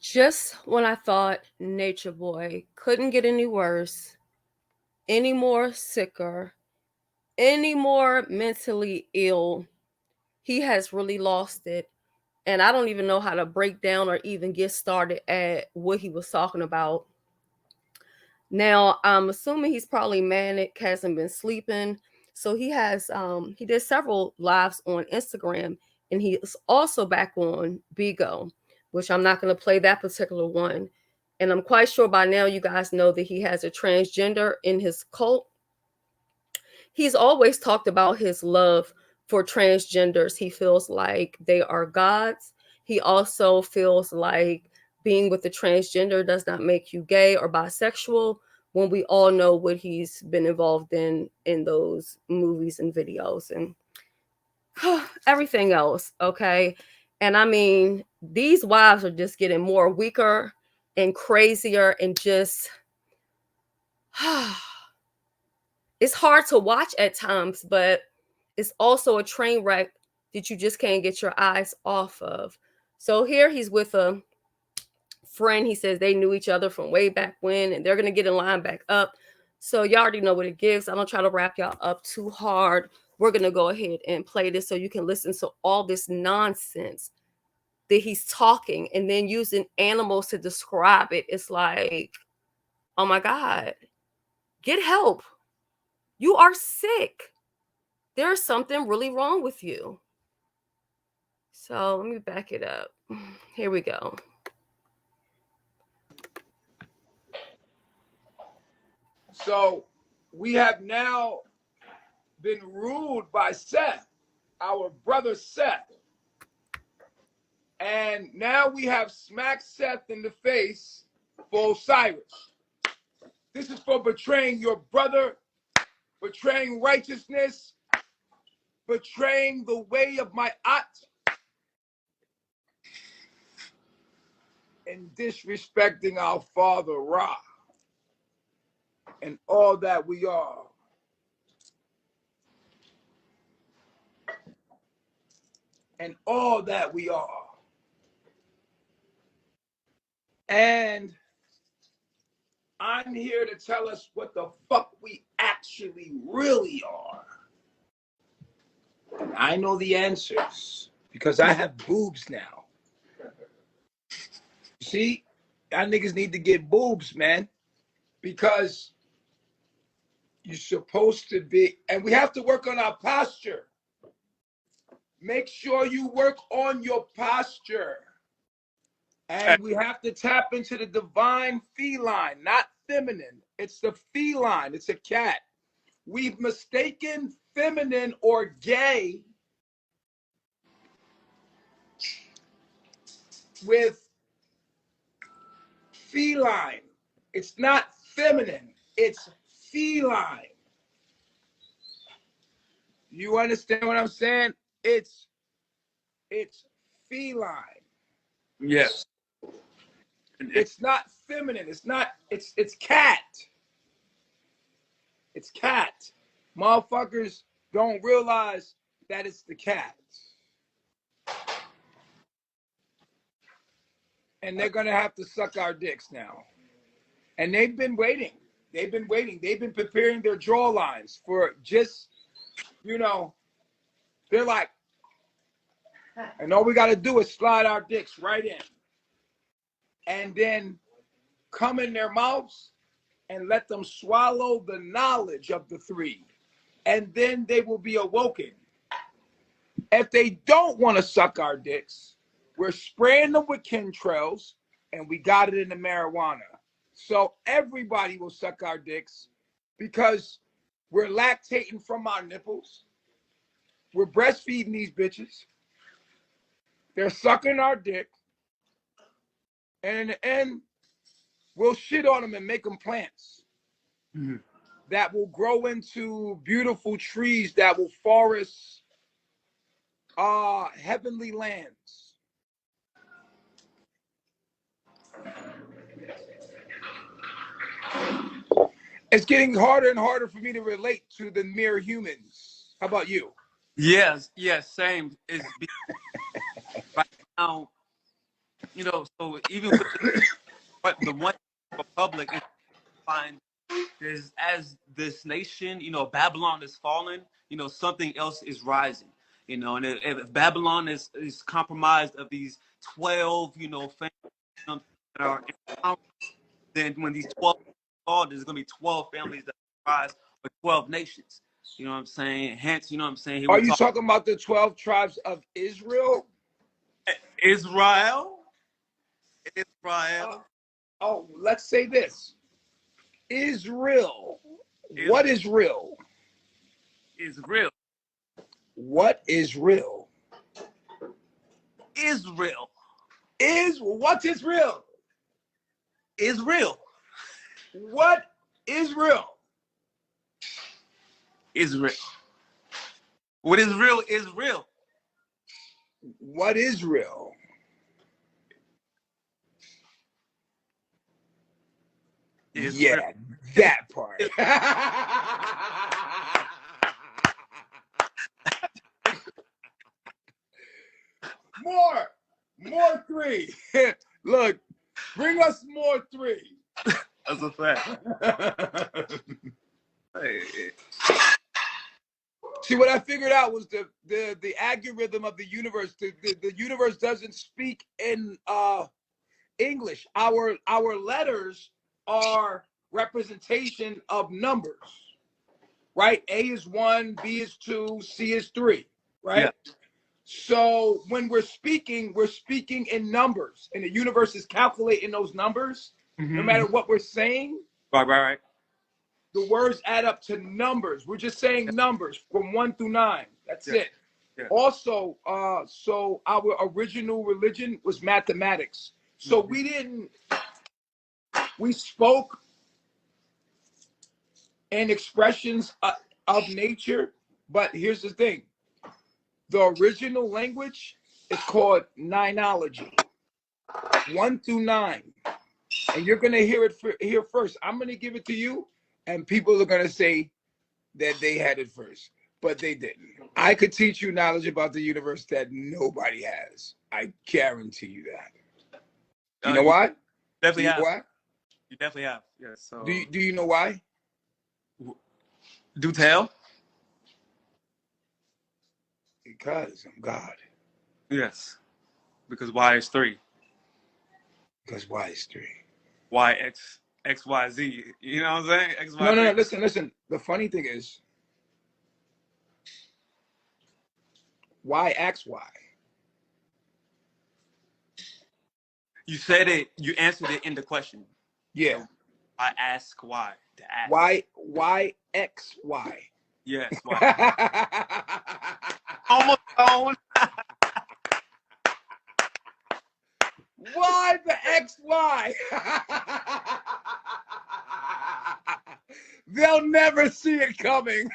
Just when I thought Nature Boy couldn't get any worse, any more sicker, any more mentally ill, he has really lost it. And I don't even know how to break down or even get started at what he was talking about. Now, I'm assuming he's probably manic, hasn't been sleeping. So he did several lives on Instagram, and he is also back on Bigo, which I'm not going to play that particular one. And I'm quite sure by now you guys know that he has a transgender in his cult. He's always talked about his love for transgenders. He feels like they are gods. He also feels like being with the transgender does not make you gay or bisexual, when we all know what he's been involved in those movies and videos and everything else. Okay. And I mean, these wives are just getting more weaker and crazier and just it's hard to watch at times, but it's also a train wreck that you just can't get your eyes off of. So here he's with a friend. He says they knew each other from way back when, and they're gonna get in line back up. So y'all already know what it gives. I don't try to wrap y'all up too hard. We're gonna go ahead and play this so you can listen to all this nonsense that he's talking and then using animals to describe it. It's like, oh my God, get help. You are sick. There's something really wrong with you. So let me back it up. Here we go. So we have now been ruled by Seth, our brother Seth. And now we have smacked Seth in the face for Osiris. This is for betraying your brother, betraying righteousness, betraying the way of my At, and disrespecting our father Ra and all that we are. And all that we are. And I'm here to tell us what the fuck we actually really are. And I know the answers because I have boobs now. See, y'all niggas need to get boobs, man, because you're supposed to be, and we have to work on our posture. Make sure you work on your posture. And we have to tap into the divine feline, not feminine. It's the feline. It's a cat. We've mistaken feminine or gay with feline. It's not feminine. It's feline. You understand what I'm saying? It's feline. Yes. It's not feminine. It's cat. It's cat. Motherfuckers don't realize that it's the cat. And they're going to have to suck our dicks now. And they've been waiting. They've been waiting. They've been preparing their draw lines for just, you know, they're like, and all we got to do is slide our dicks right in. And then come in their mouths and let them swallow the knowledge of the three. And then they will be awoken. If they don't want to suck our dicks, we're spraying them with chemtrails, and we got it in the marijuana. So everybody will suck our dicks because we're lactating from our nipples. We're breastfeeding these bitches. They're sucking our dick. And in the end, we'll shit on them and make them plants that will grow into beautiful trees that will forest heavenly lands. It's getting harder and harder for me to relate to the mere humans. How about you? Yes, same. Right now, So even with the one republic, and find there's as this nation, Babylon is falling, something else is rising, and if Babylon is compromised of these 12, families that are in power, then when these 12 fall, there's gonna be 12 families that rise with 12 nations. You know what I'm saying? Hence, you know what I'm saying? Here Are we you talk talking about the 12 tribes of Israel? Israel. Uh, Israel oh, let's say this. Israel. is What is real? Israel. What is real? Israel What is real? is real. What is real? Israel. What is real is real. What is real? Israel. Yeah, that part. More three. Look, bring us more three. That's a fact. Hey, See, what I figured out was the algorithm of the universe. The universe doesn't speak in English. Our letters are representation of numbers, right? A is 1, B is 2, C is 3, yeah. right? So when we're speaking in numbers, and the universe is calculating those numbers. No matter what we're saying, Right. the words add up to numbers. We're just saying numbers from 1 through 9. That's Yeah. it. Yeah. Also, so our original religion was mathematics. So we spoke in expressions of nature, but here's the thing. The original language is called nineology, 1 through 9. And you're going to hear it here first. I'm going to give it to you, and people are going to say that they had it first, but they didn't. I could teach you knowledge about the universe that nobody has. I guarantee you that. Do you know why? Definitely Do you have. know why? You definitely have. Yes. So Do you know why? do tell. Because I'm God. Yes. Because Y is 3. Because why is 3? Y X Y Z. You know what I'm saying? X Y No. 3. Listen. The funny thing is, why X Y? You said it. You answered it in the question. Yeah. So I ask why. To ask. Why X Y? Yes. Why? Almost on. Why the XY? They'll never see it coming.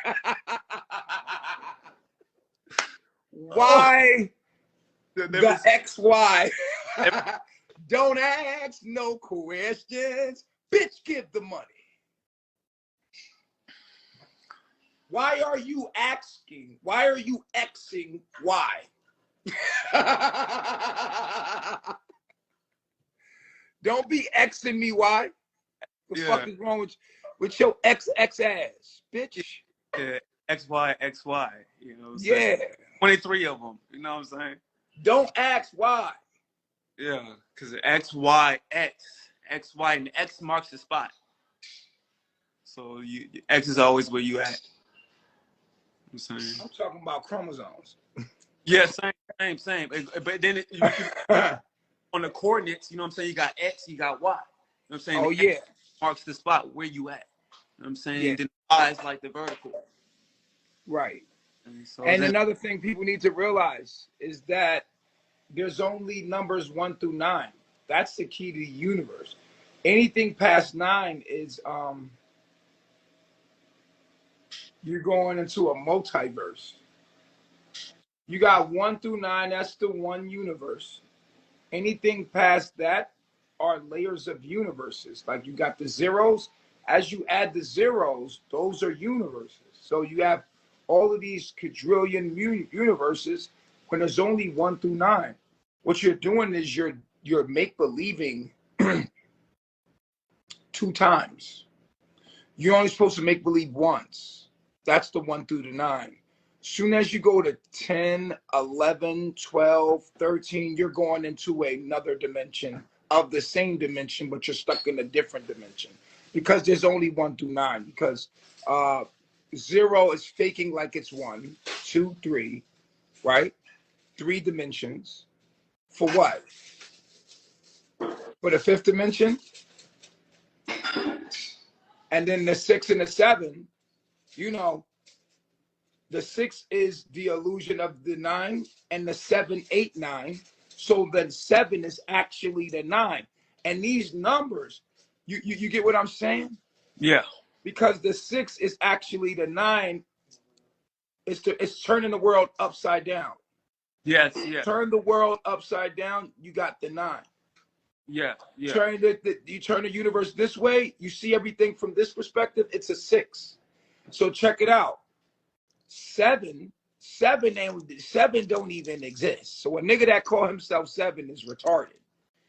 Why the XY? Don't ask no questions. Bitch, give the money. Why are you asking? Why are you Xing Y? Don't be Xing me, why? The fuck is wrong with your XX ass, bitch? Yeah, XY. You know, Yeah. 23 of them. You know what I'm saying? Don't ask why. Yeah, because XY, and X marks the spot. So X is always where you at. I'm saying. I'm talking about chromosomes. Yeah, same. But then on the coordinates, you know what I'm saying? You got X, you got Y. You know what I'm saying? Oh, yeah. X marks the spot where you at. You know what I'm saying? Yeah. Then Y is like the vertical. Right. So And another thing people need to realize is that there's only numbers 1 through 9. That's the key to the universe. Anything past 9 is you're going into a multiverse. You got 1 through 9, that's the one universe. Anything past that are layers of universes. Like you got the zeros. As you add the zeros, those are universes. So you have all of these quadrillion universes when there's only 1 through 9. What you're doing is you're you're make-believing 2 times. You're only supposed to make believe once. That's the 1 through the 9. Soon as you go to 10, 11, 12, 13, you're going into another dimension of the same dimension, but you're stuck in a different dimension because there's only 1 through 9. Because 0 is faking like it's 1, 2, 3, right? 3 dimensions. For what? For the 5th dimension? And then the 6 and the 7, you know, the 6 is the illusion of the 9, and the 7, 8, 9. So the 7 is actually the 9. And these numbers, you get what I'm saying? Yeah. Because the 6 is actually the 9. It's turning the world upside down. Yes. Yeah. Turn the world upside down, you got the 9. Yeah. Yeah. You turn the universe this way, you see everything from this perspective, it's a 6. So check it out. 7 don't even exist. So a nigga that call himself 7 is retarded.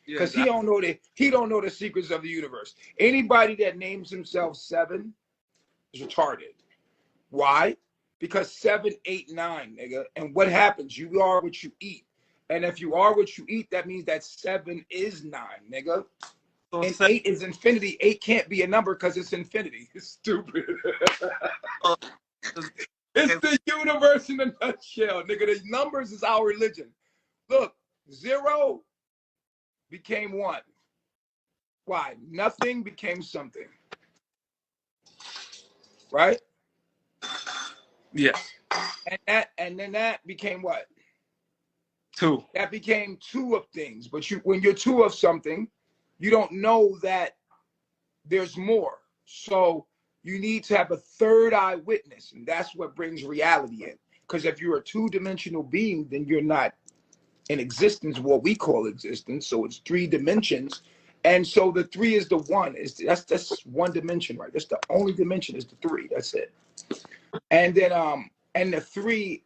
Because he don't know the secrets of the universe. Anybody that names himself 7 is retarded. Why? Because 7, 8, 9, nigga. And what happens? You are what you eat. And if you are what you eat, that means that 7 is 9, nigga. So And 8 is infinity. 8 can't be a number because it's infinity. It's stupid. It's the universe in a nutshell, nigga. The numbers is our religion. Look, 0 became 1. Why? Nothing became something. Right? Yeah. And then that became what? 2. That became 2 of things. But when you're 2 of something, you don't know that there's more. So you need to have a third eye witness, and that's what brings reality in. Because if you're a 2-dimensional being, then you're not in existence, what we call existence. So it's 3 dimensions. And so the 3 is the 1. That's 1 dimension, right? That's the only dimension is the 3. That's it. And then and the 3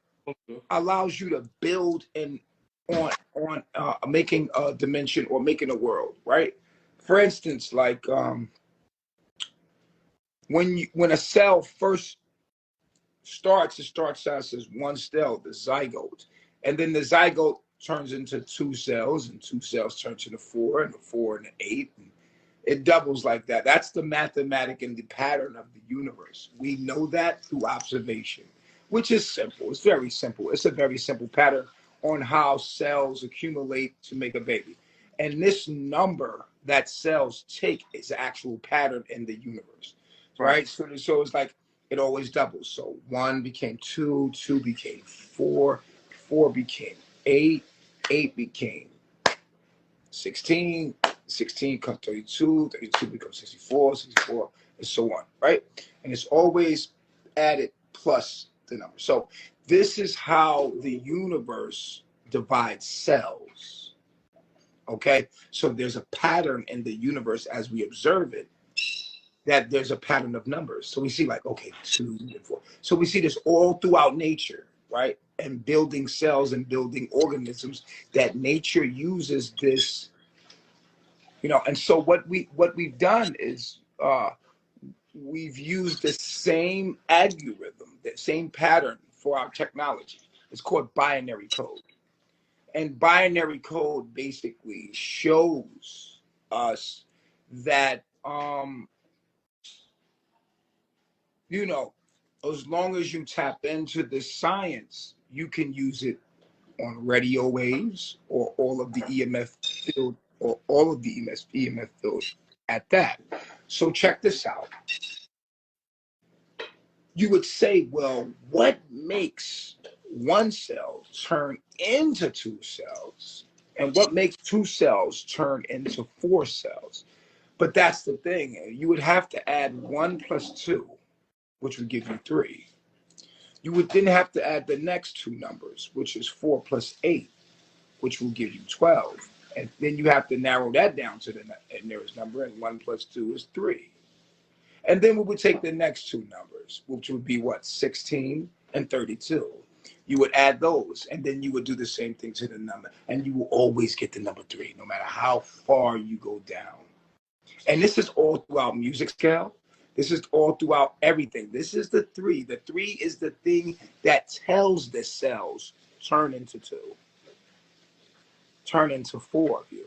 allows you to build on making a dimension or making a world, right? For instance, like when a cell first starts, it starts out as 1 cell, the zygote, and then the zygote turns into 2 cells, and 2 cells turns into 4, and the 4 and the 8. And it doubles like that. That's the mathematic and the pattern of the universe. We know that through observation, which is simple. It's very simple. It's a very simple pattern on how cells accumulate to make a baby. And this number that cells take is the actual pattern in the universe, right? So it's like it always doubles. So 1 became 2, 2 became 4, 4 became 8, 8 became 16, 16 becomes 32, 32 becomes 64, 64, and so on, right? And it's always added plus the number. So this is how the universe divides cells, okay? So there's a pattern in the universe as we observe it, that there's a pattern of numbers. So we see like, okay, 2 and 4. So we see this all throughout nature, right? And building cells and building organisms, that nature uses this, and so what we've done is we've used the same algorithm, the same pattern for our technology. It's called binary code. And binary code basically shows us that as long as you tap into the science, you can use it on radio waves or all of the EMF field or all of the EMF field at that. So check this out. You would say, well, what makes 1 cell turn into 2 cells? And what makes 2 cells turn into 4 cells? But that's the thing. You would have to add 1 plus 2, which would give you 3. You would then have to add the next 2 numbers, which is 4 plus 8, which will give you 12. And then you have to narrow that down to the nearest number, and 1 plus 2 is 3. And then we would take the next 2 numbers, which would be what, 16 and 32. You would add those, and then you would do the same thing to the number, and you will always get the number 3, no matter how far you go down. And this is all throughout music scale. This is all throughout everything. This is the 3. The 3 is the thing that tells the cells turn into 2, turn into 4 of you.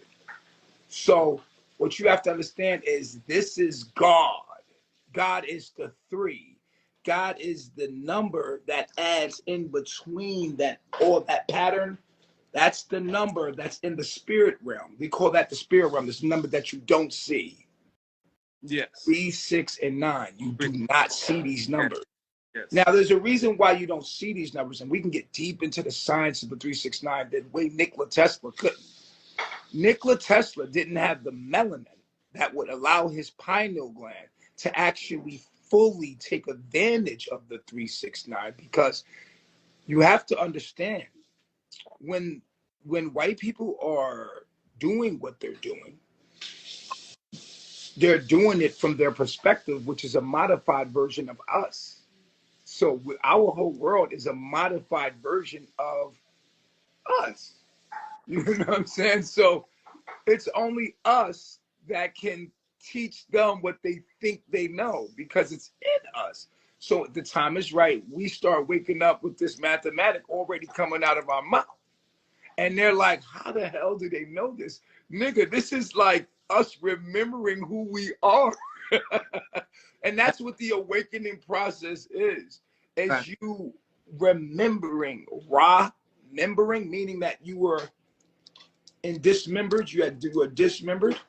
So what you have to understand is this is God. God is the 3. God is the number that adds in between that, all that pattern. That's the number that's in the spirit realm. We call that the spirit realm. This number that you don't see. Yes. 3, 6, and 9. You do not see these numbers. Yes. Now, there's a reason why you don't see these numbers, and we can get deep into the science of the 3, 6, 9 the way Nikola Tesla couldn't. Nikola Tesla didn't have the melanin that would allow his pineal gland to actually fully take advantage of the 3, 6, 9, because you have to understand when white people are doing what they're doing it from their perspective, which is a modified version of us. So our whole world is a modified version of us. You know what I'm saying? So it's only us that can teach them what they think they know, because it's in us. So the time is right. We start waking up with this mathematic already coming out of our mouth. And they're like, how the hell do they know this? Nigga, this is like us remembering who we are. And that's what the awakening process is Right. you remembering, meaning that you were dismembered, you were dismembered,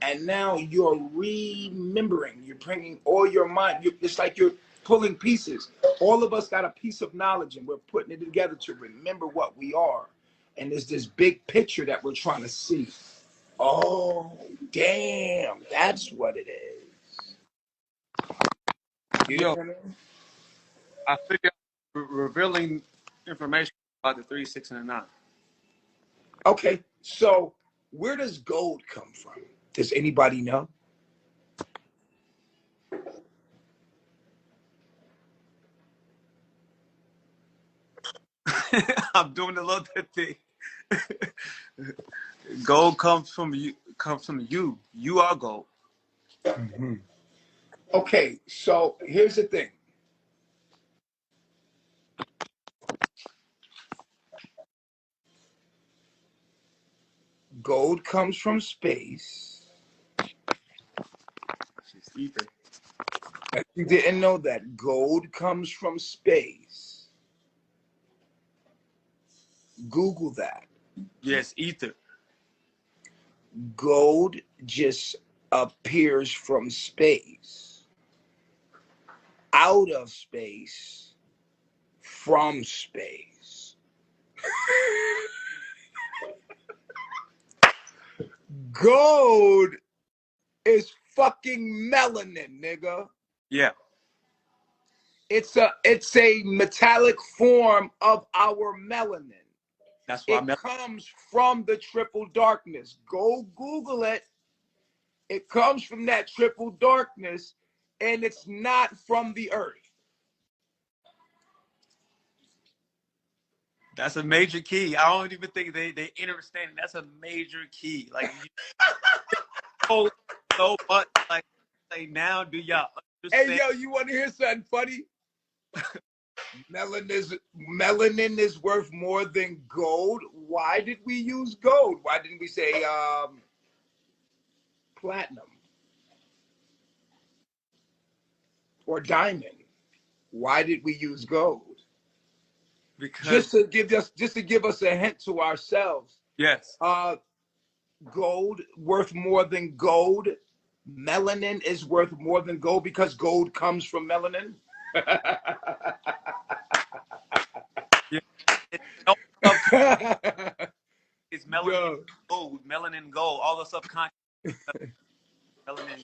and now you're remembering. You're bringing all your mind. It's like you're pulling pieces. All of us got a piece of knowledge, and we're putting it together to remember what we are. And there's this big picture that we're trying to see. Oh, damn, that's what it is. You know what I mean? I figured revealing information about the 3, 6, and the 9. Okay, so where does gold come from? Does anybody know? I'm doing a little bit thing. Gold comes from you. Comes from you. You are gold. Mm-hmm. Okay, so here's the thing. Gold comes from space. She's ether. If you didn't know that, gold comes from space. Google that. Yes, ether. Gold just appears from space, out of space, from space. Gold is fucking melanin, nigga. Yeah. It's a metallic form of our melanin. That's why It comes from the triple darkness. Go Google it. It comes from that triple darkness, and it's not from the earth. That's a major key. I don't even think they understand. That's a major key. Like, you so much. Like now, do y'all understand? Hey, yo, you want to hear something funny? Melanin is worth more than gold. Why did we use gold? Why didn't we say platinum or diamond? Why did we use gold? Because just to give us a hint to ourselves. yes. Gold worth more than gold. Melanin is worth more than gold because gold comes from melanin. Yeah. It's melanin, Yo. gold, melanin, gold, all the subconscious melanin.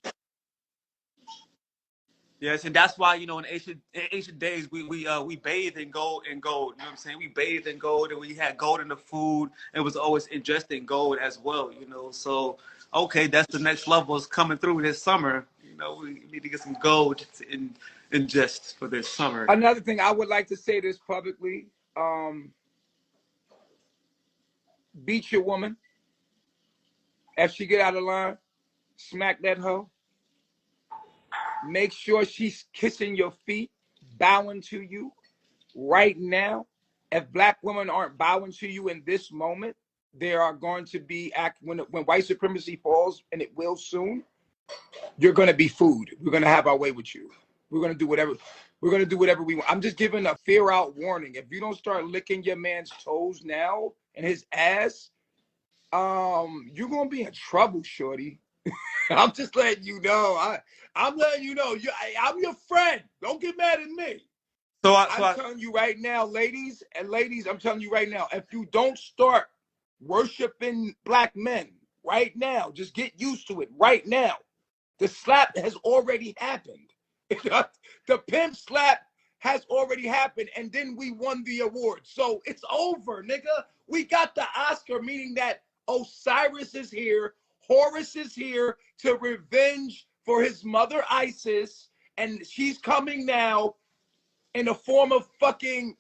Yes, and that's why, in ancient days we bathed in gold You know what I'm saying? We bathed in gold, and we had gold in the food. It was always ingesting gold as well. So okay, that's the next level is coming through this summer. We need to get some gold to ingest for this summer. Another thing, I would like to say this publicly. beat your woman. If she get out of line, smack that hoe. Make sure she's kissing your feet, bowing to you right now. If black women aren't bowing to you in this moment, there are going to be when white supremacy falls, and it will soon. You're going to be food. We're going to have our way with you. We're going to do whatever. We're going to do whatever we want. I'm just giving a fear out warning. If you don't start licking your man's toes now and his ass, you're going to be in trouble, shorty. I'm just letting you know. I'm letting you know. I'm your friend. Don't get mad at me. I'm telling you right now, ladies, I'm telling you right now, if you don't start worshiping black men right now, just get used to it right now. The slap has already happened. The pimp slap has already happened, and then we won the award. So it's over, nigga. We got the Oscar, meaning that Osiris is here, Horus is here to revenge for his mother Isis, and she's coming now in the form of fucking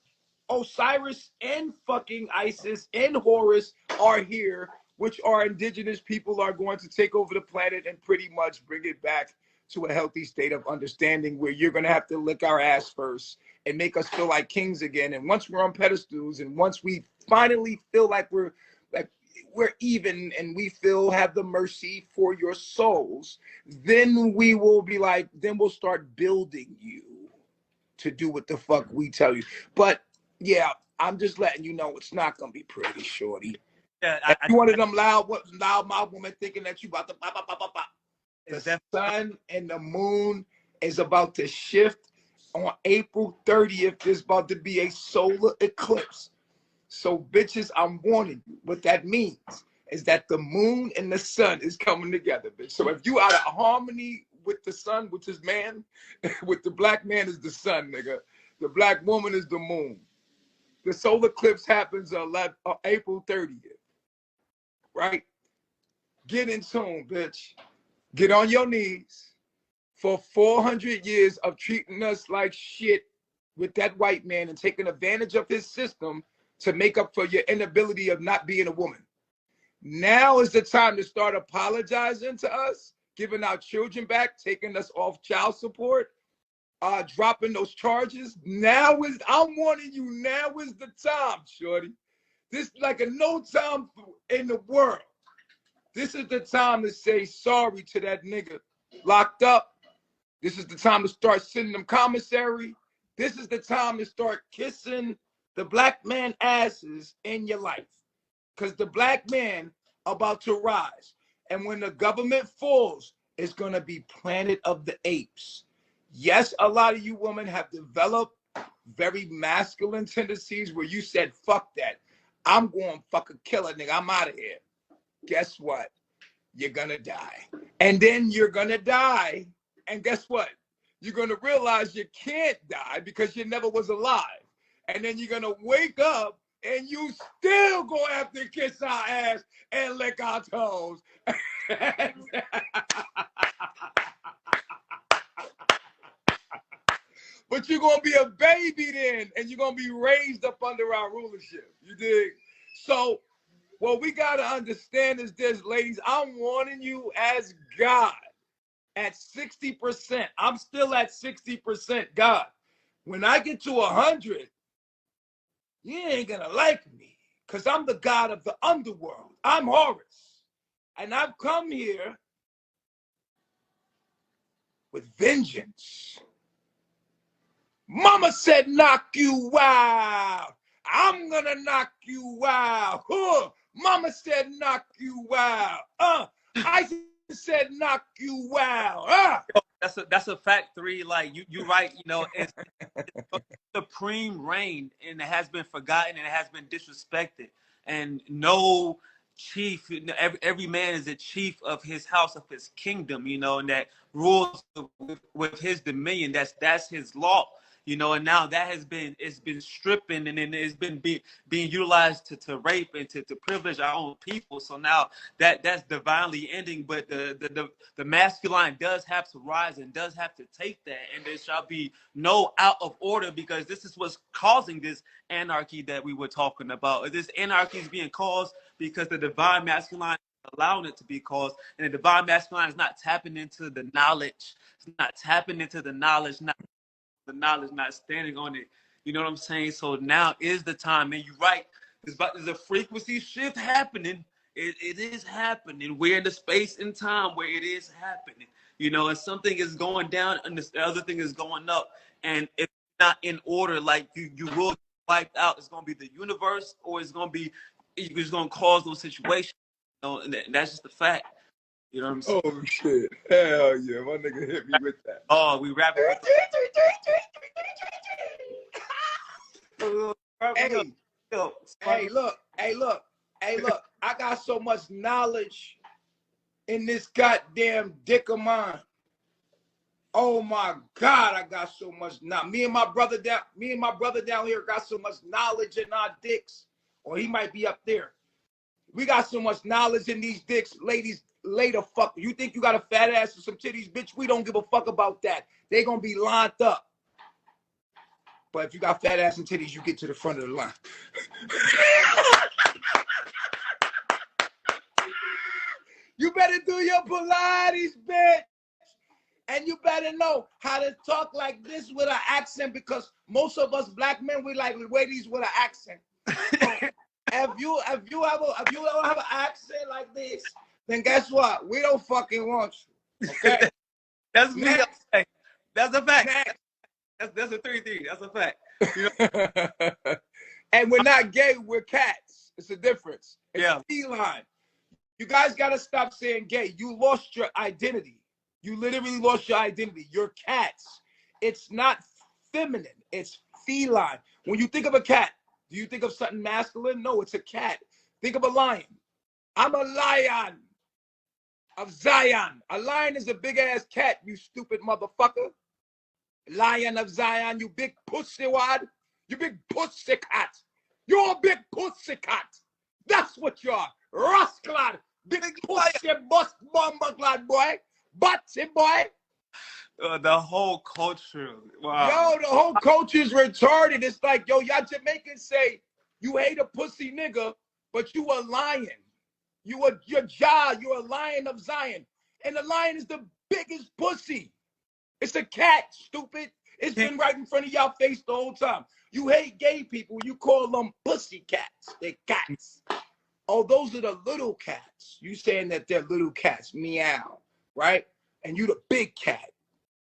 Osiris, and fucking Isis and Horus are here, which our indigenous people are going to take over the planet and pretty much bring it back to a healthy state of understanding, where you're going to have to lick our ass first and make us feel like kings again. And once we're on pedestals, and once we finally feel like we're even, and we feel have the mercy for your souls, then we will be like, then we'll start building you to do what the fuck we tell you. But yeah, I'm just letting you know it's not gonna be pretty, shorty. Yeah, you one of them loud mouth women thinking that you about to pop, pop, pop, pop, pop. The sun and the moon is about to shift on April 30th. There's about to be a solar eclipse. So bitches, I'm warning you. What that means is that the moon and the sun is coming together, bitch. So if you out of harmony with the sun, which is man, with the black man is the sun, nigga. The black woman is the moon. The solar eclipse happens April 30th, right? Get in tune, bitch. Get on your knees. For 400 years of treating us like shit with that white man and taking advantage of his system to make up for your inability of not being a woman. Now is the time to start apologizing to us, giving our children back, taking us off child support, dropping those charges. I'm warning you, now is the time, shorty. This is like a no time in the world. This is the time to say sorry to that nigga locked up. This is the time to start sending them commissary. This is the time to start kissing the black man asses in your life. Because the black man about to rise. And when the government falls, it's going to be Planet of the Apes. Yes, a lot of you women have developed very masculine tendencies where you said, fuck that. I'm going to fucking kill a nigga. I'm out of here. Guess what? You're going to die. And then you're going to die. And guess what? You're going to realize you can't die because you never was alive. And then you're going to wake up and you still go have to kiss our ass and lick our toes. But you're going to be a baby then, and you're going to be raised up under our rulership. You dig? So what we got to understand is this, ladies. I'm warning you as God at 60%. I'm still at 60% God. When I get to 100, you ain't going to like me because I'm the God of the underworld. I'm Horus. And I've come here with vengeance. Mama said, knock you out. I'm going to knock you out. Mama said, knock you out. I said, knock you out. That's a fact, 3. Like you right. You know, it's supreme reign, and it has been forgotten, and it has been disrespected. And no chief, every man is a chief of his house, of his kingdom. You know, and that rules with his dominion. That's his law. You know, and now that it's been stripping, and then it's been being utilized to rape and to privilege our own people. So now that's divinely ending, but the masculine does have to rise and does have to take that, and there shall be no out of order, because this is what's causing this anarchy that we were talking about. This anarchy is being caused because the divine masculine is allowing it to be caused, and the divine masculine is not tapping into the knowledge. It's not tapping into the knowledge, not standing on it. You know what I'm saying? So now is the time, and you're right. There's a frequency shift happening. It is happening. We're in the space and time where it is happening. You know, and something is going down, and the other thing is going up. And if it's not in order, like you will get wiped out. It's going to be the universe, or it's going to cause those situations. You know, and that's just the fact. You know what I'm saying? Oh shit! Hell yeah, my nigga hit me with that. Oh, we rapping with Hey, look. I got so much knowledge in this goddamn dick of mine. Oh my God, I got so much knowledge. Me and my brother down here got so much knowledge in our dicks. Or he might be up there. We got so much knowledge in these dicks, ladies. Later, fuck. You think you got a fat ass and some titties, bitch? We don't give a fuck about that. They gonna be lined up. But if you got fat ass and titties, you get to the front of the line. You better do your Pilates, bitch. And you better know how to talk like this with an accent, because most of us black men, we like ladies with an accent. So if you don't have an accent like this, then guess what? We don't fucking want you. Okay? That's me. That's a fact. That's a 3-3. That's a fact. You know? And we're not gay, we're cats. It's a difference. It's feline. You guys gotta stop saying gay. You lost your identity. You literally lost your identity. You're cats. It's not feminine, it's feline. When you think of a cat, do you think of something masculine? No, it's a cat. Think of a lion. I'm a lion of Zion. A lion is a big ass cat, you stupid motherfucker. Lion of Zion, you big pussy wad. You big pussy cat. You're a big pussy cat. That's what you are. Rasclad. Big pussy bust bomber glad boy. Batsy boy. The whole culture. Wow. Yo, the whole culture is retarded. It's like, yo, y'all Jamaicans say you hate a pussy nigga, but you a lion. You're a lion of Zion. And the lion is the biggest pussy. It's a cat, stupid. It's been right in front of y'all face the whole time. You hate gay people. You call them pussy cats. They're cats. Oh, those are the little cats. You saying that they're little cats. Meow. Right? And you the big cat.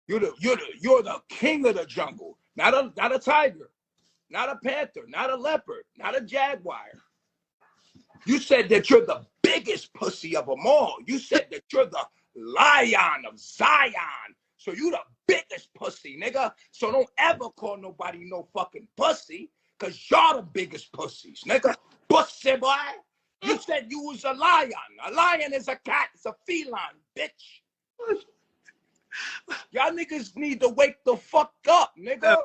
You're the king of the jungle. Not a tiger. Not a panther. Not a leopard. Not a jaguar. You said that you're the biggest pussy of them all. You said that you're the lion of Zion. So you the biggest pussy, nigga. So don't ever call nobody no fucking pussy, because y'all the biggest pussies, nigga. Pussy boy. You said you was a lion. A lion is a cat. It's a feline, bitch. Y'all niggas need to wake the fuck up, nigga.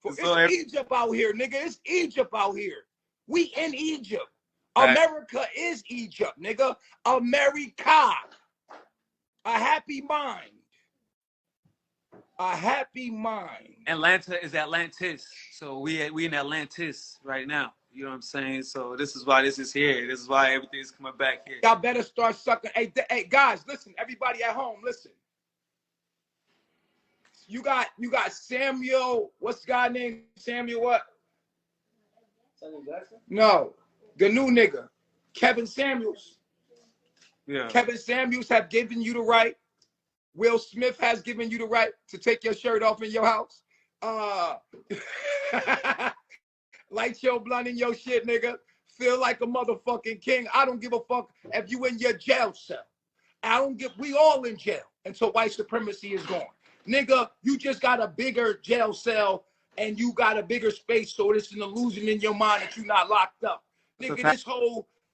It's Egypt out here, nigga. It's Egypt out here. We in Egypt. America is Egypt, nigga. America. A happy mind. A happy mind. Atlanta is Atlantis. So we in Atlantis right now. You know what I'm saying? So this is why this is here. This is why everything's coming back here. Y'all better start sucking. Hey, guys, listen. Everybody at home, listen. You got Samuel. What's the guy named Samuel? What? Samuel Jackson? No, the new nigga, Kevin Samuels. Yeah. Kevin Samuels have given you the right. Will Smith has given you the right to take your shirt off in your house. Light your blunt in your shit, nigga. Feel like a motherfucking king. I don't give a fuck if you in your jail cell. We all in jail until white supremacy is gone. Nigga, you just got a bigger jail cell and you got a bigger space, so it's an illusion in your mind that you're not locked up. Nigga,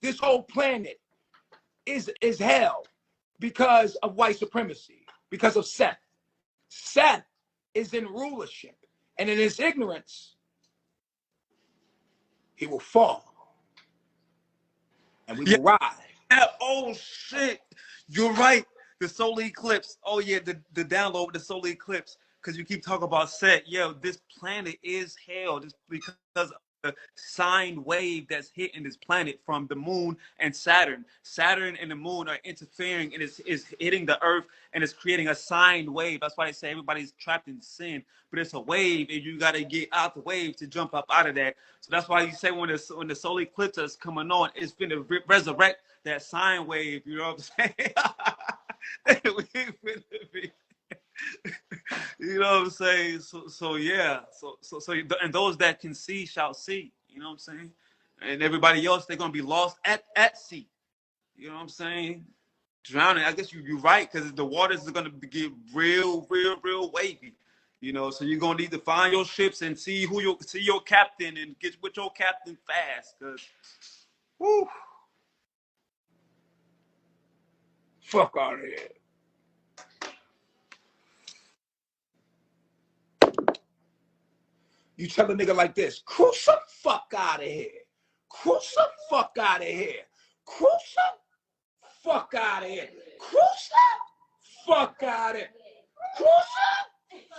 this whole planet is hell because of white supremacy, because of Seth. Seth is in rulership. And in his ignorance, he will fall. And we Yeah. will rise. Oh shit. You're right. The solar eclipse. Oh yeah, the download with the solar eclipse. Because you keep talking about Set. Yo, this planet is hell just because of the sine wave that's hitting this planet from the moon and Saturn. Saturn and the moon are interfering and it's hitting the earth and it's creating a sine wave. That's why they say everybody's trapped in sin. But it's a wave and you gotta get out the wave to jump up out of that. So that's why you say when the solar eclipse is coming on, it's gonna resurrect that sine wave, you know what I'm saying? You know what I'm saying? So yeah. So and those that can see shall see. You know what I'm saying? And everybody else, they're gonna be lost at sea. You know what I'm saying? Drowning. I guess you're right, because the waters are gonna get real wavy. You know, so you're gonna need to find your ships and see your captain and get with your captain fast, cause whoo. Fuck out of here. You tell a nigga like this, cruise the fuck out of here. Cruise the fuck out of here. Cruise the fuck out of here. Cruise the fuck out of here. Cruise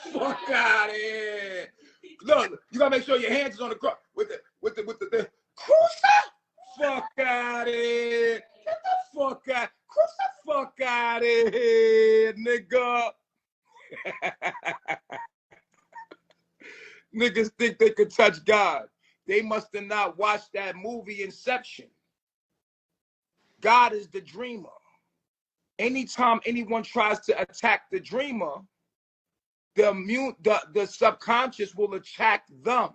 the fuck out of here. Look, you gotta make sure your hands is on the cross with the cruise the fuck out of here. Get the fuck out. Cruise the fuck out of here, nigga. Niggas think they could touch God. They must have not watched that movie Inception. God is the dreamer. Anytime anyone tries to attack the dreamer, the subconscious will attack them.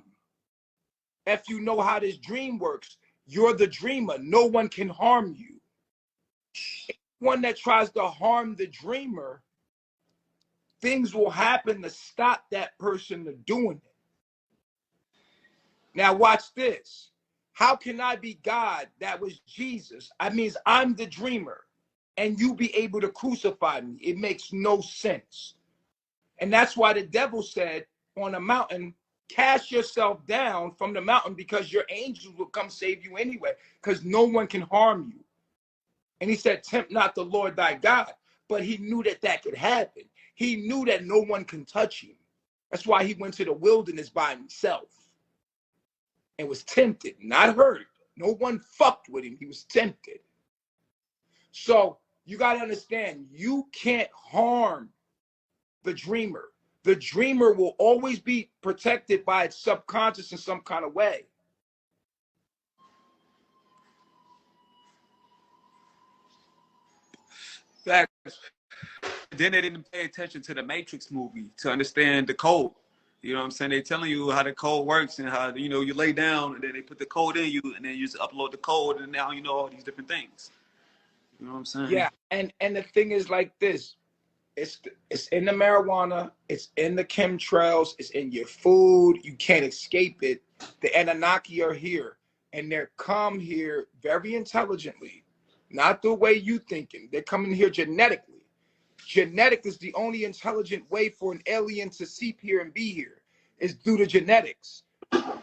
If you know how this dream works, you're the dreamer. No one can harm you. Anyone that tries to harm the dreamer, things will happen to stop that person from doing it. Now watch this. How can I be God that was Jesus? I mean, I'm the dreamer and you be able to crucify me. It makes no sense. And that's why the devil said on a mountain, cast yourself down from the mountain because your angels will come save you anyway, because no one can harm you. And he said, tempt not the Lord thy God. But he knew that that could happen. He knew that no one can touch him. That's why he went to the wilderness by himself and was tempted, not hurt. No one fucked with him. He was tempted. So you got to understand, you can't harm the dreamer. The dreamer will always be protected by its subconscious in some kind of way. Facts. Then they didn't pay attention to the Matrix movie to understand the code. You know what I'm saying? They're telling you how the code works and how, you know, you lay down and then they put the code in you and then you just upload the code and now you know all these different things. You know what I'm saying? Yeah, and the thing is like this. It's in the marijuana, it's in the chemtrails, it's in your food. You can't escape it. The Anunnaki are here, and they're come here very intelligently, not the way you thinking. They're coming here genetically. Genetic is the only intelligent way for an alien to seep here and be here, is through the genetics.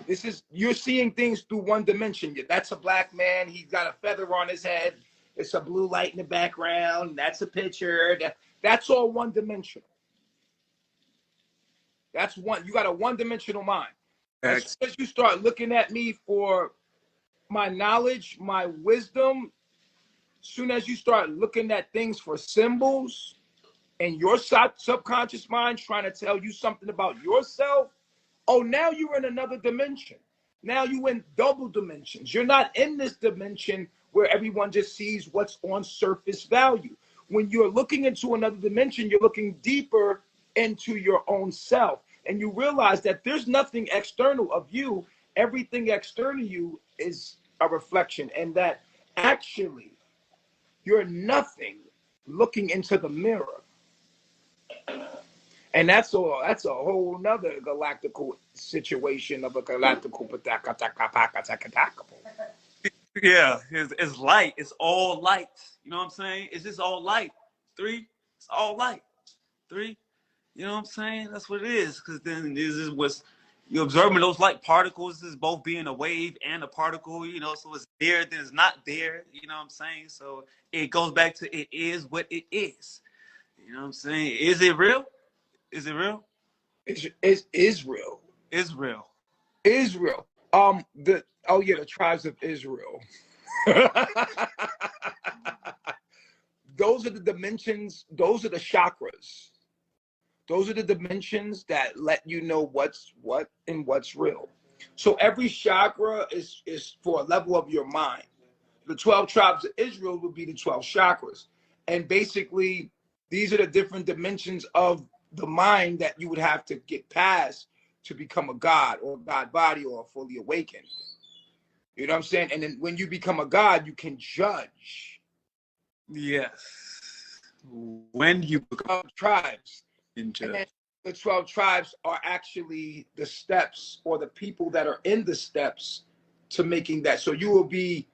This is, you're seeing things through one dimension. That's a black man. He's got a feather on his head. It's a blue light in the background. That's a picture. That's all one dimensional. That's one. You got a one-dimensional mind. As soon as you start looking at me for my knowledge, my wisdom, as soon as you start looking at things for symbols, and your subconscious mind trying to tell you something about yourself, oh, now you're in another dimension. Now you in double dimensions. You're not in this dimension where everyone just sees what's on surface value. When you're looking into another dimension, you're looking deeper into your own self. And you realize that there's nothing external of you. Everything external to you is a reflection. And that actually you're nothing looking into the mirror. And that's a whole nother galactical situation of a galactical. Yeah, it's light. It's all light. You know what I'm saying? It's just all light. Three, it's all light. Three. You know what I'm saying? That's what it is. Because then this is what's you're observing those light particles is both being a wave and a particle. You know, so it's there, then it's not there. You know what I'm saying? So it goes back to it is what it is. You know what I'm saying? Is it real? Is it real? It's Israel. Israel. Israel. The tribes of Israel. Those are the dimensions, those are the chakras. Those are the dimensions that let you know what's what and what's real. So every chakra is for a level of your mind. The 12 tribes of Israel would be the 12 chakras. And basically, these are the different dimensions of the mind that you would have to get past to become a god or a god body or fully awakened. You know what I'm saying? And then when you become a god, you can judge. Yes. When you become 12 tribes. in And then judge. the 12 tribes are actually the steps or the people that are in the steps to making that. So you will be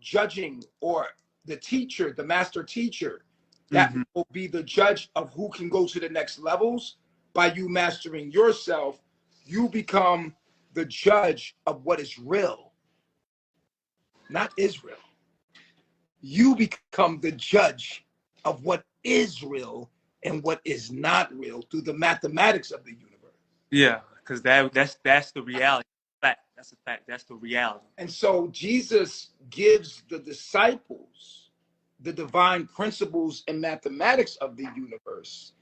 judging, or the teacher, the master teacher, that will be the judge of who can go to the next levels. By you mastering yourself, you become the judge of what is real, not Israel. You become the judge of what is real and what is not real through the mathematics of the universe. Yeah, because that's the reality. Fact. That's a fact. That's the reality. And so Jesus gives the disciples the divine principles and mathematics of the universe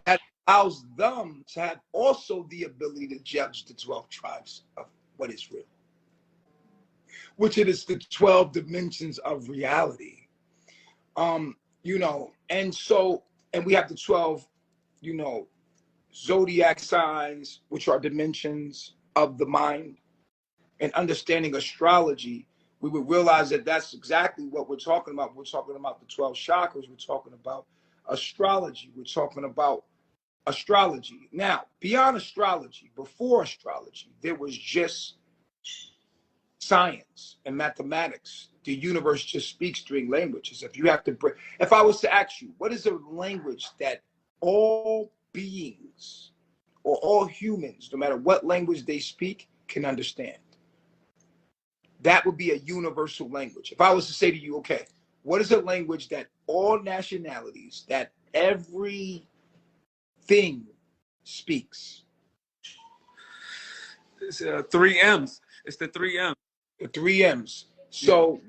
that allows them to have also the ability to judge the 12 tribes of what is real, which it is the 12 dimensions of reality. And we have the 12, zodiac signs, which are dimensions of the mind. And understanding astrology, we would realize that that's exactly what we're talking about. We're talking about the 12 chakras. We're talking about astrology. We're talking about astrology. Now, beyond astrology, before astrology, there was just science and mathematics. The universe just speaks three languages. If I was to ask you, what is a language that all beings or all humans, no matter what language they speak, can understand? That would be a universal language. If I was to say to you, okay, what is a language that all nationalities, that every thing speaks? It's 3 M's. It's the 3 M's. The three M's. So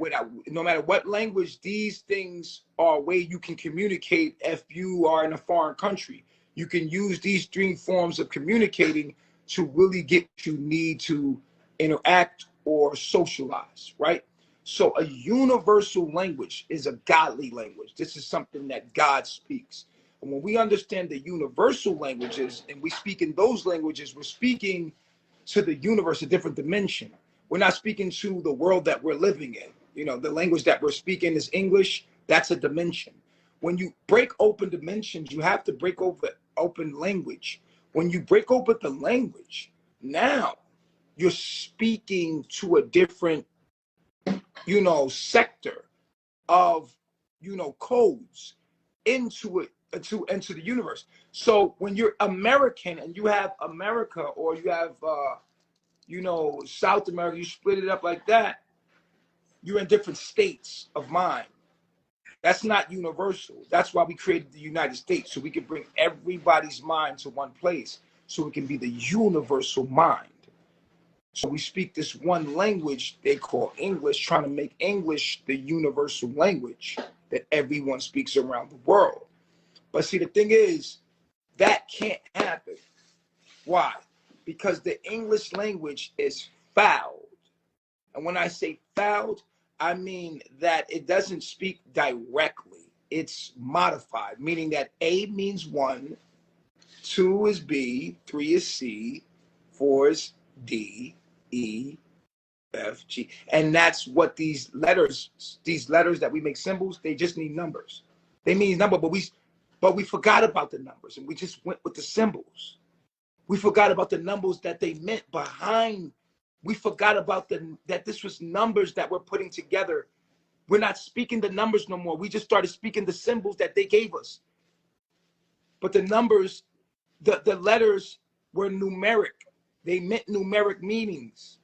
no matter what language, these things are a way you can communicate. If you are in a foreign country, you can use these three forms of communicating to really get what you need to interact or socialize, right? So a universal language is a godly language. This is something that God speaks. And when we understand the universal languages and we speak in those languages, we're speaking to the universe, a different dimension. We're not speaking to the world that we're living in. The language that we're speaking is English. That's a dimension. When you break open dimensions, you have to break open language. When you break open the language, now you're speaking to a different, sector of, codes into it, into the universe. So when you're American and you have America, or you have, South America, you split it up like that, you're in different states of mind. That's not universal. That's why we created the United States, so we can bring everybody's mind to one place, so it can be the universal mind. So we speak this one language they call English, trying to make English the universal language that everyone speaks around the world. But see, the thing is, that can't happen. Why? Because the English language is fouled. And when I say fouled, I mean that it doesn't speak directly. It's modified, meaning that A means 1, 2 is B, 3 is C, 4 is D, E, F, G. And that's what these letters that we make symbols, they just need numbers. They mean number, but we forgot about the numbers and we just went with the symbols. We forgot about the numbers that they meant behind. We forgot about that this was numbers that we're putting together. We're not speaking the numbers no more. We just started speaking the symbols that they gave us. but the numbers, the letters were numeric. They meant numeric meanings.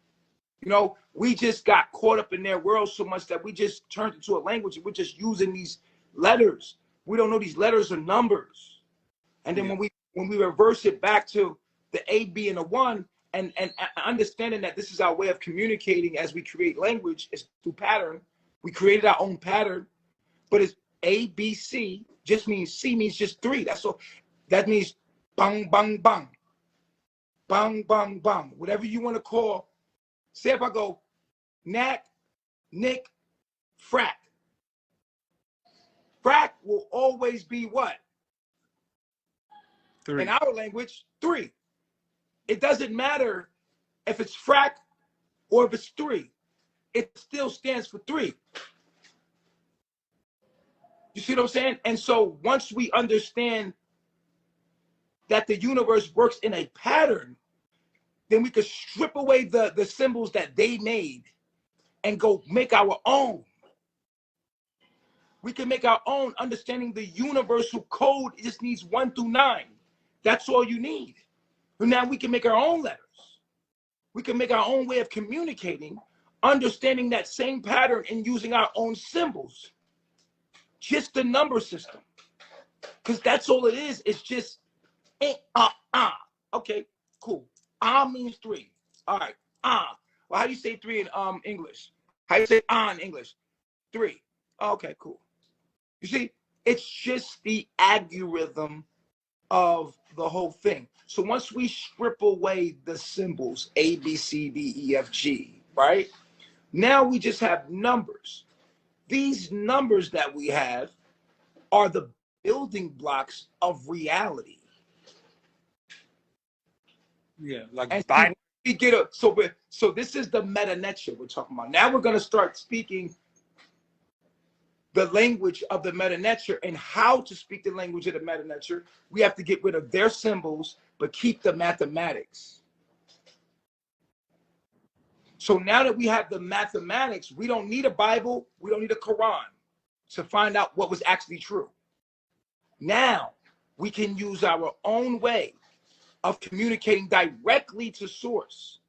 You know, we just got caught up in their world so much that we just turned into a language and we're just using these letters. We don't know these letters are numbers. And then when we reverse it back to the A, B, and a 1, and understanding that this is our way of communicating as we create language is through pattern. We created our own pattern, but it's A, B, C just means C means just 3. That's all. That means bang, bang, bang. Bang, bang, bang. Whatever you want to call. Say if I go knack, nick, frack. Frack will always be what? 3. In our language, 3. It doesn't matter if it's frack or if it's 3. It still stands for 3. You see what I'm saying? And so once we understand that the universe works in a pattern, then we could strip away the symbols that they made and go make our own. We can make our own, understanding the universal code. It just needs 1 through 9. That's all you need. And now we can make our own letters. We can make our own way of communicating, understanding that same pattern and using our own symbols. Just the number system. Because that's all it is. It's just, Okay, cool. Means 3. All right, Well, how do you say 3 in English? How do you say in English? 3. Okay, cool. You see, it's just the algorithm of the whole thing. So once we strip away the symbols, A, B, C, D, E, F, G, right? Now we just have numbers. These numbers that we have are the building blocks of reality. Yeah, like And binary. we get so this is the meta nature we're talking about. Now we're going to start speaking the language of the meta nature, and how to speak the language of the meta nature. We have to get rid of their symbols, but keep the mathematics. So now that we have the mathematics, we don't need a Bible, we don't need a Quran to find out what was actually true. Now we can use our own way of communicating directly to source,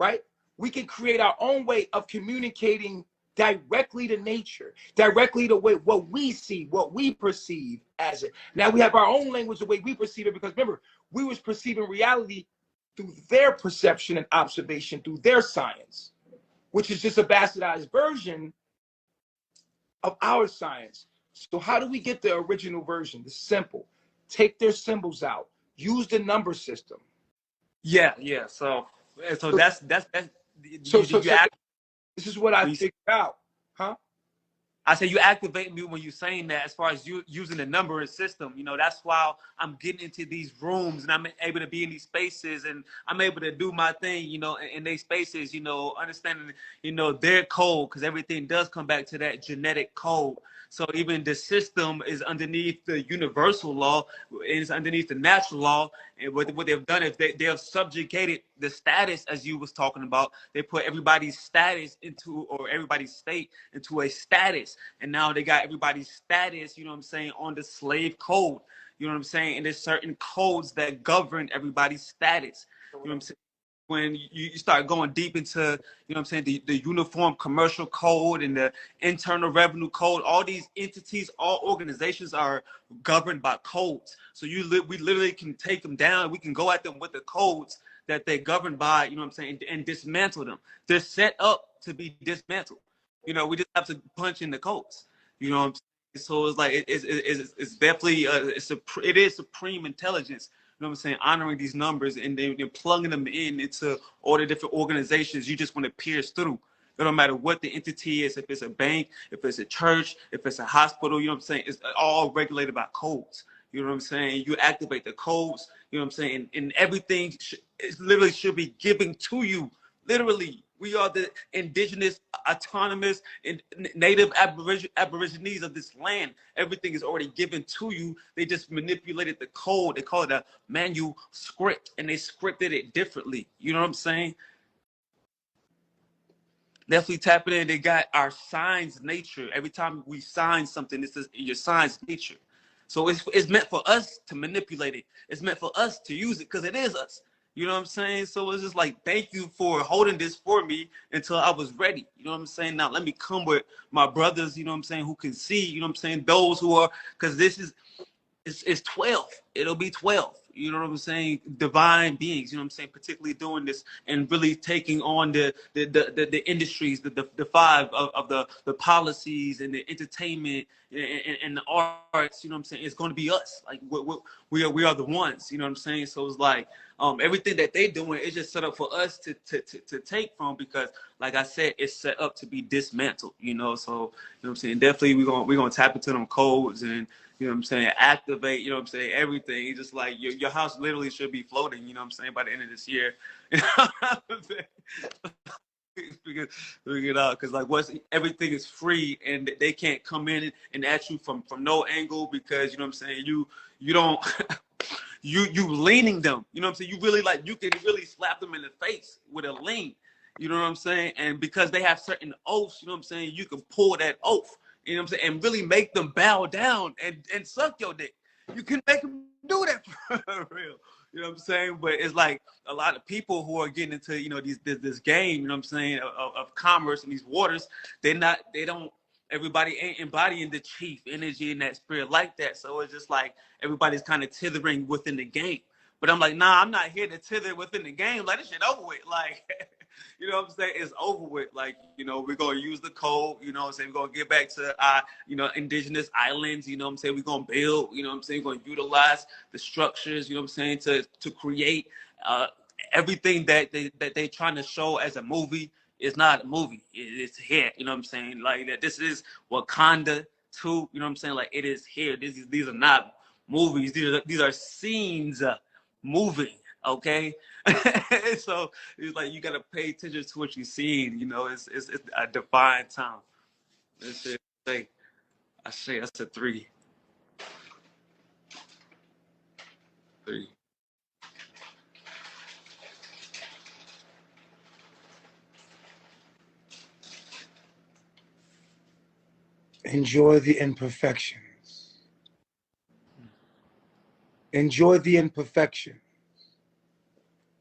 right? We can create our own way of communicating directly to nature, directly to what we see, what we perceive as it. Now we have our own language, the way we perceive it, because remember, we was perceiving reality through their perception and observation, through their science, which is just a bastardized version of our science. So how do we get the original version? It's simple. Take their symbols out. Use the number system. Yeah. So that's So you this is what I figured out. Huh? I say you activate me when you're saying that, as far as you using the numbering system. You know, that's why I'm getting into these rooms and I'm able to be in these spaces and I'm able to do my thing, you know, in these spaces, you know, understanding, you know, their code, because everything does come back to that genetic code. So even the system is underneath the universal law, is underneath the natural law. And what they've done is they have subjugated the status, as you was talking about. They put everybody's status into, or everybody's state into a status. And now they got everybody's status, you know what I'm saying, on the slave code. You know what I'm saying? And there's certain codes that govern everybody's status. You know what I'm saying? When you start going deep into, you know what I'm saying, the Uniform Commercial Code and the Internal Revenue Code, all these entities, all organizations are governed by codes. So we literally can take them down. We can go at them with the codes that they're governed by, you know what I'm saying, and dismantle them. They're set up to be dismantled. You know, we just have to punch in the codes. You know what I'm saying? So it's like it's definitely it is supreme intelligence. You know what I'm saying? Honoring these numbers and they're plugging them into all the different organizations you just want to pierce through. It don't matter what the entity is, if it's a bank, if it's a church, if it's a hospital, you know what I'm saying? It's all regulated by codes. You know what I'm saying? You activate the codes, you know what I'm saying? And everything it literally should be given to you. Literally, we are the indigenous, autonomous, and native aborigines of this land. Everything is already given to you. They just manipulated the code. They call it a manuscript, and they scripted it differently. You know what I'm saying? Definitely tapping in. They got our signs nature. Every time we sign something, this is your signs nature. So it's meant for us to manipulate it. It's meant for us to use it because it is us. You know what I'm saying? So it's just like, thank you for holding this for me until I was ready. You know what I'm saying? Now let me come with my brothers, you know what I'm saying, who can see, you know what I'm saying, those who are, because this is, it's 12. It'll be 12. You know what I'm saying? Divine beings, you know what I'm saying, particularly doing this and really taking on the industries, the five of the policies and the entertainment and the arts, you know what I'm saying? It's going to be us. Like we are the ones, you know what I'm saying? So it's like everything that they doing is just set up for us to take from, because like I said, it's set up to be dismantled, you know? So, you know what I'm saying? Definitely we're gonna tap into them codes and, you know what I'm saying, activate, you know what I'm saying, everything. It's just like your house literally should be floating, you know what I'm saying, by the end of this year. You know what I'm saying? Figure it out, because like everything is free and they can't come in and at you from no angle, because, you know what I'm saying, you don't you leaning them, you know what I'm saying, you really, like, you can really slap them in the face with a lean, you know what I'm saying, and because they have certain oaths, you know what I'm saying, you can pull that oath, you know what I'm saying, and really make them bow down and suck your dick. You can make them do that for real. You know what I'm saying? But it's like a lot of people who are getting into, you know, this game, you know what I'm saying, of commerce in these waters, they don't, everybody ain't embodying the chief energy in that spirit like that. So it's just like everybody's kind of tithering within the game. But I'm like, nah, I'm not here to tether within the game. Like, this shit over with. Like, you know what I'm saying? It's over with. Like, you know, we're going to use the code. You know what I'm saying? We're going to get back to our, you know, indigenous islands. You know what I'm saying? We're going to build, you know what I'm saying? We're going to utilize the structures, you know what I'm saying, to create everything that they trying to show as a movie. Is not a movie. It's here. You know what I'm saying? Like, that this is Wakanda 2. You know what I'm saying? Like, it is here. These are not movies. These are scenes moving. Okay. So it's like you gotta pay attention to what you're seeing. You know, it's a divine time. That's it. I say that's a three. Three. Enjoy the imperfections. Enjoy the imperfection.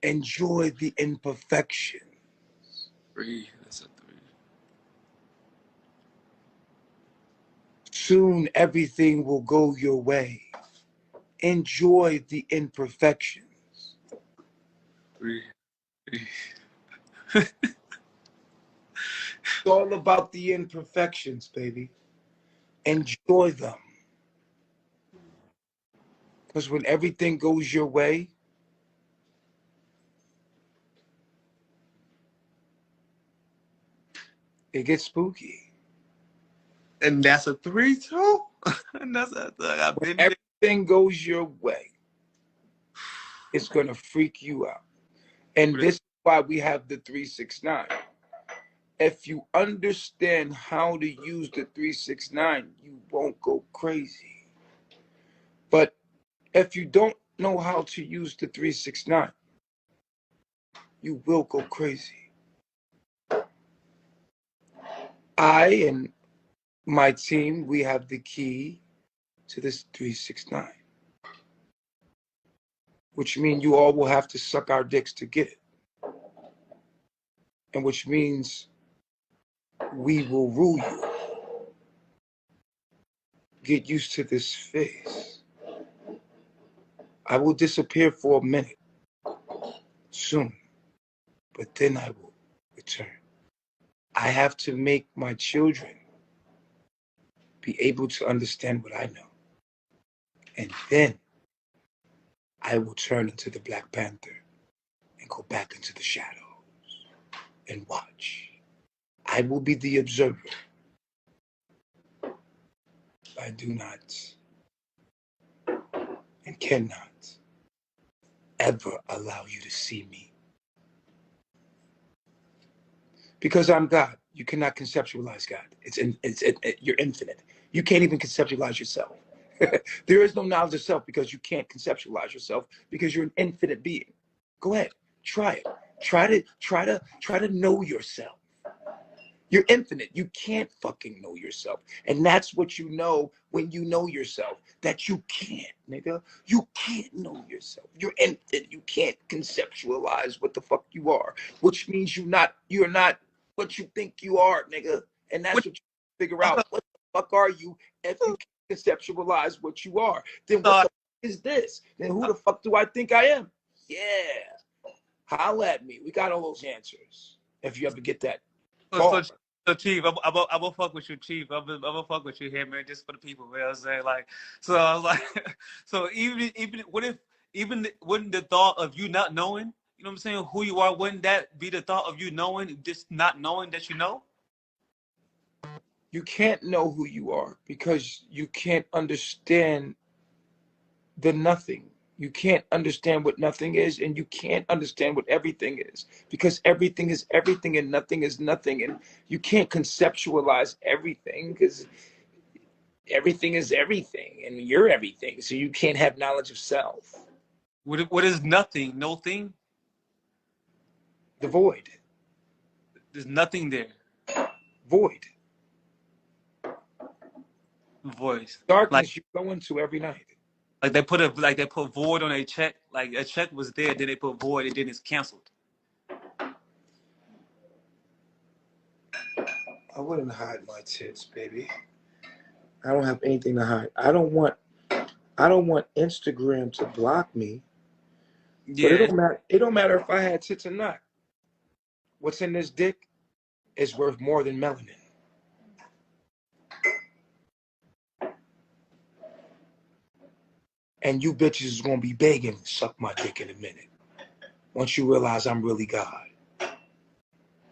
Enjoy the imperfection. Three. That's a three. Soon everything will go your way. Enjoy the imperfections. Three. Three. It's all about the imperfections, baby. Enjoy them. Because when everything goes your way, it gets spooky. And that's a three too. And that's I've When been there. everything goes your way, it's going to freak you out. And this is why we have the 369. If you understand how to use the 369, you won't go crazy. But if you don't know how to use the 369, you will go crazy. I and my team, we have the key to this 369, which means you all will have to suck our dicks to get it. And which means we will rule you. Get used to this face. I will disappear for a minute soon, but then I will return. I have to make my children be able to understand what I know. And then I will turn into the Black Panther and go back into the shadows and watch. I will be the observer. I do not and cannot ever allow you to see me. Because I'm God. You cannot conceptualize God. You're infinite. You can't even conceptualize yourself. There is no knowledge of self because you can't conceptualize yourself because you're an infinite being. Go ahead, try it. Try to know yourself. You're infinite. You can't fucking know yourself. And that's what you know when you know yourself. That you can't, nigga. You can't know yourself. You're infinite. You can't conceptualize what the fuck you are. Which means you're not what you think you are, nigga. And that's what you figure out. What the fuck are you if you can't conceptualize what you are? Then what the fuck is this? Then who the fuck do I think I am? Yeah. Holla at me. We got all those answers. If you ever get that. So Chief, I'm gonna fuck with you, Chief. I'm gonna fuck with you here, man, just for the people, man. I'm saying, like, so I was like, so even what if wouldn't the thought of you not knowing, you know what I'm saying, who you are, wouldn't that be the thought of you knowing, just not knowing that you know? You can't know who you are because you can't understand the nothing. You can't understand what nothing is, and you can't understand what everything is, because everything is everything and nothing is nothing. And you can't conceptualize everything because everything is everything and you're everything. So you can't have knowledge of self. What is nothing? No thing? The void. There's nothing there. Void. Voice. Darkness Like, you go into every night. like they put void on a check. Like a check was there, then they put void, and then it's canceled. I wouldn't hide my tits, baby. I don't have anything to hide. I don't want Instagram to block me. Yeah. But it don't matter if I had tits or not. What's in this dick is worth more than melanin. And you bitches is gonna be begging to suck my dick in a minute. Once you realize I'm really God.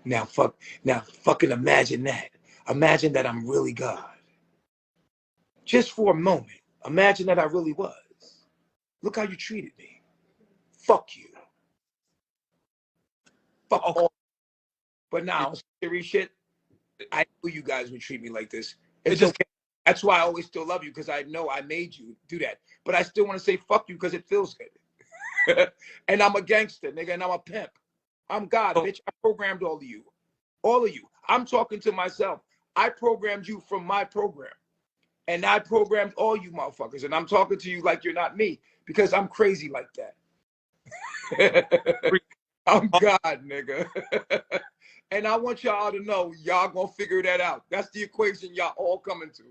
Now fucking imagine that. Imagine that I'm really God. Just for a moment. Imagine that I really was. Look how you treated me. Fuck you. Fuck all. But now, serious shit, I knew you guys would treat me like this. It's okay. That's why I always still love you, because I know I made you do that. But I still want to say fuck you because it feels good. And I'm a gangster, nigga, and I'm a pimp. I'm God, bitch. I programmed all of you. All of you. I'm talking to myself. I programmed you from my program. And I programmed all you motherfuckers. And I'm talking to you like you're not me, because I'm crazy like that. I'm God, nigga. And I want y'all to know, y'all gonna figure that out. That's the equation y'all all coming to.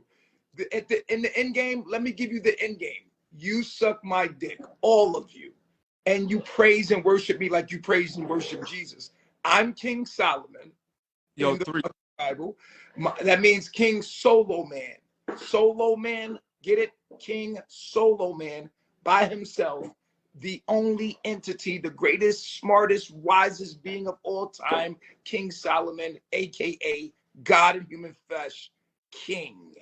In the end game, let me give you the end game. You suck my dick, all of you. And you praise and worship me like you praise and worship Jesus. I'm King Solomon in the Bible. That means King Solo Man. Solo Man, get it? King Solo Man by himself. The only entity, the greatest, smartest, wisest being of all time, King Solomon, aka God in human flesh, King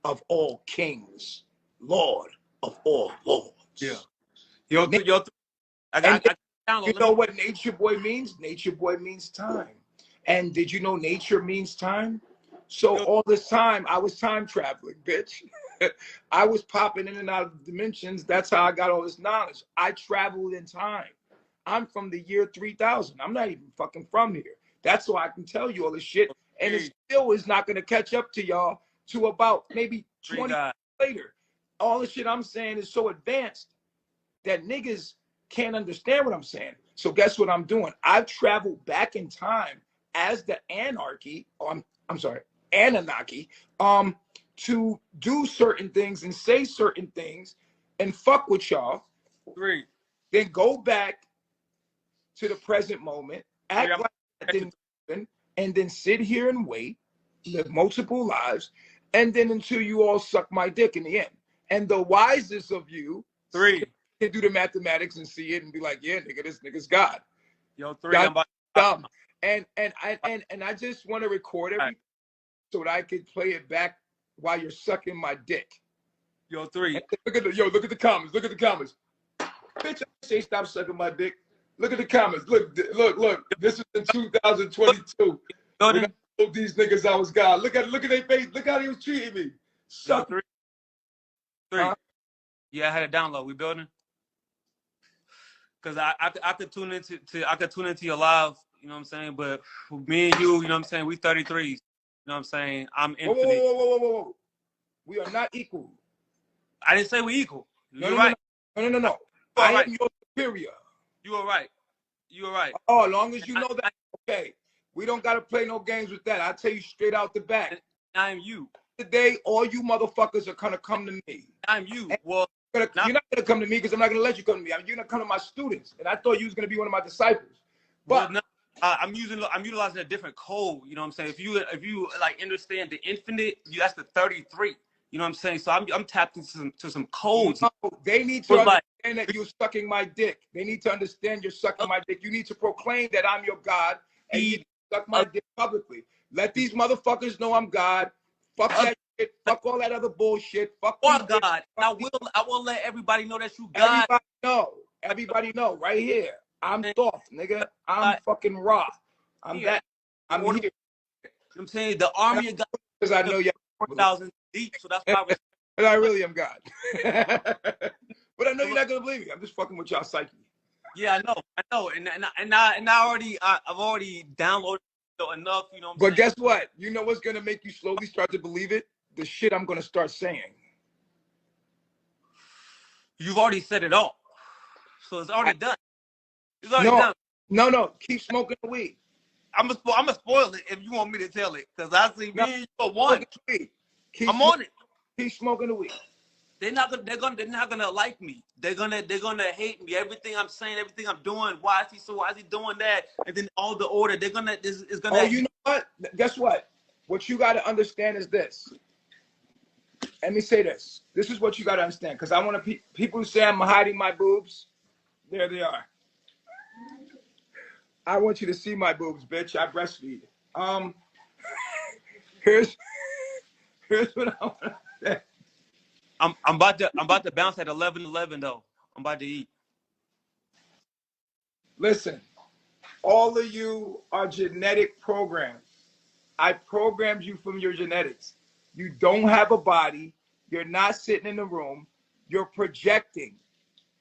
of all kings, Lord of all lords. Yeah. You know what Nature Boy means? Nature Boy means time. And did you know nature means time? So all this time, I was time traveling, bitch. I was popping in and out of dimensions. That's how I got all this knowledge. I traveled in time. I'm from the year 3000. I'm not even fucking from here. That's why I can tell you all this shit. And it still is not going to catch up to y'all to about maybe 20 years later. All the shit I'm saying is so advanced that niggas can't understand what I'm saying. So guess what I'm doing? I've traveled back in time as the anarchy, I'm sorry, Anunnaki, to do certain things and say certain things and fuck with y'all. Then go back to the present moment, act like that didn't happen, and then sit here and wait, live multiple lives, and then until you all suck my dick in the end. And the wisest of you can do the mathematics and see it and be like, yeah, nigga, this nigga's God. I'm dumb. And I just want to record everything so that I could play it back while you're sucking my dick. Look at the comments. Look at the comments. Bitch, I say stop sucking my dick. Look at the comments. Look. This is in 2022. When I told these niggas I was God. Look at their face. Look how they was treating me. Suck. Huh? Yeah, I had a download. We building? Because I could tune into your live, you know what I'm saying? But for me and you know what I'm saying, we 33s. You know what I'm saying? I'm Whoa, whoa, infinite. whoa, whoa, whoa, whoa, whoa. We are not equal. I didn't say we're equal. No, You're no, no, right. no, no, no, no. You are I right. am your superior. You are right. You are right. Oh, as long as you know I, that, okay. We don't gotta play no games with that. I'll tell you straight out the back. I am you. Today, all you motherfuckers are gonna come to me. I'm you. Well, You're not gonna come to me because I'm not gonna let you come to me. I mean, you're gonna come to my students, and I thought you was gonna be one of my disciples. But no, I'm utilizing a different code. You know what I'm saying? If you like understand the infinite, that's the 33. You know what I'm saying? So I'm tapped into some codes. No, they need to understand that you're sucking my dick. They need to understand you're sucking my dick. You need to proclaim that I'm your God and you suck my dick publicly. Let these motherfuckers know I'm God. Fuck that shit. Fuck all that other bullshit. Fuck God. I will let everybody know that you God. Everybody know right here. I'm Thoth, nigga. I'm fucking raw. I'm that. I'm here. You know what I'm saying? The army of God. Because I know y'all 4,000 deep, so that's why and I really am God. But I know you're not gonna believe me. I'm just fucking with y'all psyche. Yeah, I know, and I've already downloaded enough. You know what I'm saying? But guess what? You know what's gonna make you slowly start to believe it? The shit I'm gonna start saying. You've already said it all, so it's already done. It's already done. No. Keep smoking the weed. I'm gonna spoil it if you want me to tell it, because I see me and you are one. I'm on it. Keep smoking the weed. They're not gonna like me. They're gonna hate me. Everything I'm saying, everything I'm doing. Why is he doing that? And then all the order. They're gonna is gonna. Oh, you know what? Guess what? What you got to understand is this. Let me say this. This is what you got to understand, because I want to people who say I'm hiding my boobs. There they are. I want you to see my boobs, bitch. I breastfeed. Here's what I want to say. I'm about to bounce at 11:11 though. I'm about to eat. Listen, all of you are genetic programs. I programmed you from your genetics. You don't have a body. You're not sitting in the room. You're projecting.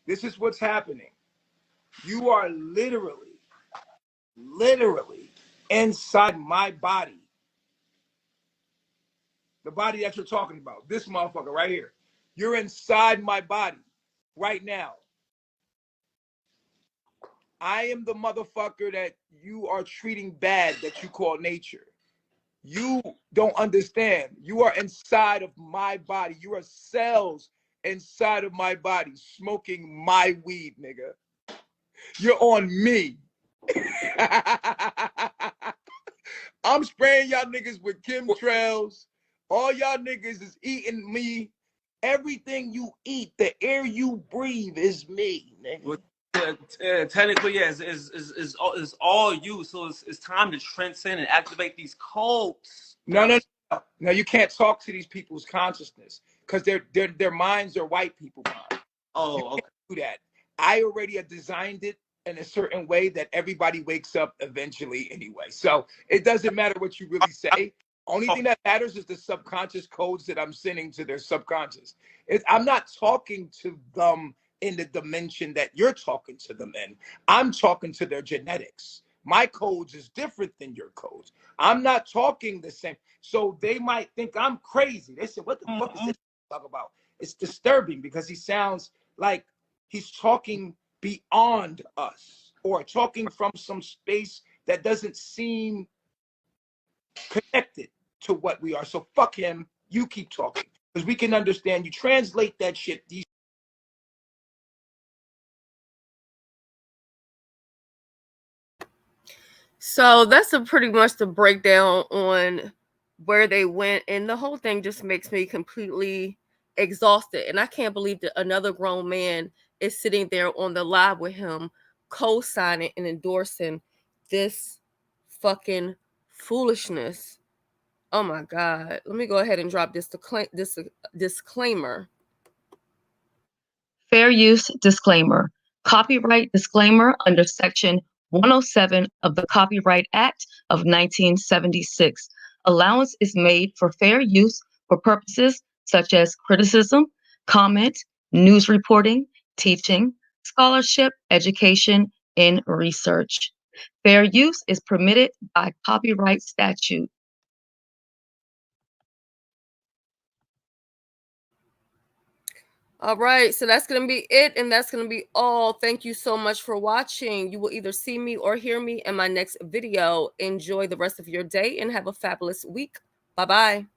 This is what's happening. You are literally inside my body. The body that you're talking about. This motherfucker right here. You're inside my body right now. I am the motherfucker that you are treating bad that you call nature. You don't understand. You are inside of my body. You are cells inside of my body smoking my weed, nigga. You're on me. I'm spraying y'all niggas with chemtrails. All y'all niggas is eating me. Everything you eat, the air you breathe is me, nigga. Technically, yeah, is all you. So it's time to transcend and activate these codes. No. Now you can't talk to these people's consciousness because their minds are white people minds. Oh, okay. Do that. I already have designed it in a certain way that everybody wakes up eventually anyway. So it doesn't matter what you really say. Only thing that matters is the subconscious codes that I'm sending to their subconscious. I'm not talking to them in the dimension that you're talking to them in. I'm talking to their genetics. My codes is different than your codes. I'm not talking the same. So they might think I'm crazy. They say, what the fuck is this talk about? It's disturbing because he sounds like he's talking beyond us or talking from some space that doesn't seem connected to what we are. So fuck him. You keep talking because we can understand. You translate that shit. So that's pretty much the breakdown on where they went, and the whole thing just makes me completely exhausted. And I can't believe that another grown man is sitting there on the live with him, co-signing and endorsing this fucking foolishness. Oh my God. Let me go ahead and drop this disclaimer. Fair use disclaimer. Copyright disclaimer under Section 107 of the Copyright Act of 1976. Allowance is made for fair use for purposes such as criticism, comment, news reporting, teaching, scholarship, education, and research. Fair use is permitted by copyright statute. All right, so that's going to be it, and that's going to be all. Thank you so much for watching. You will either see me or hear me in my next video. Enjoy the rest of your day and have a fabulous week. Bye-bye.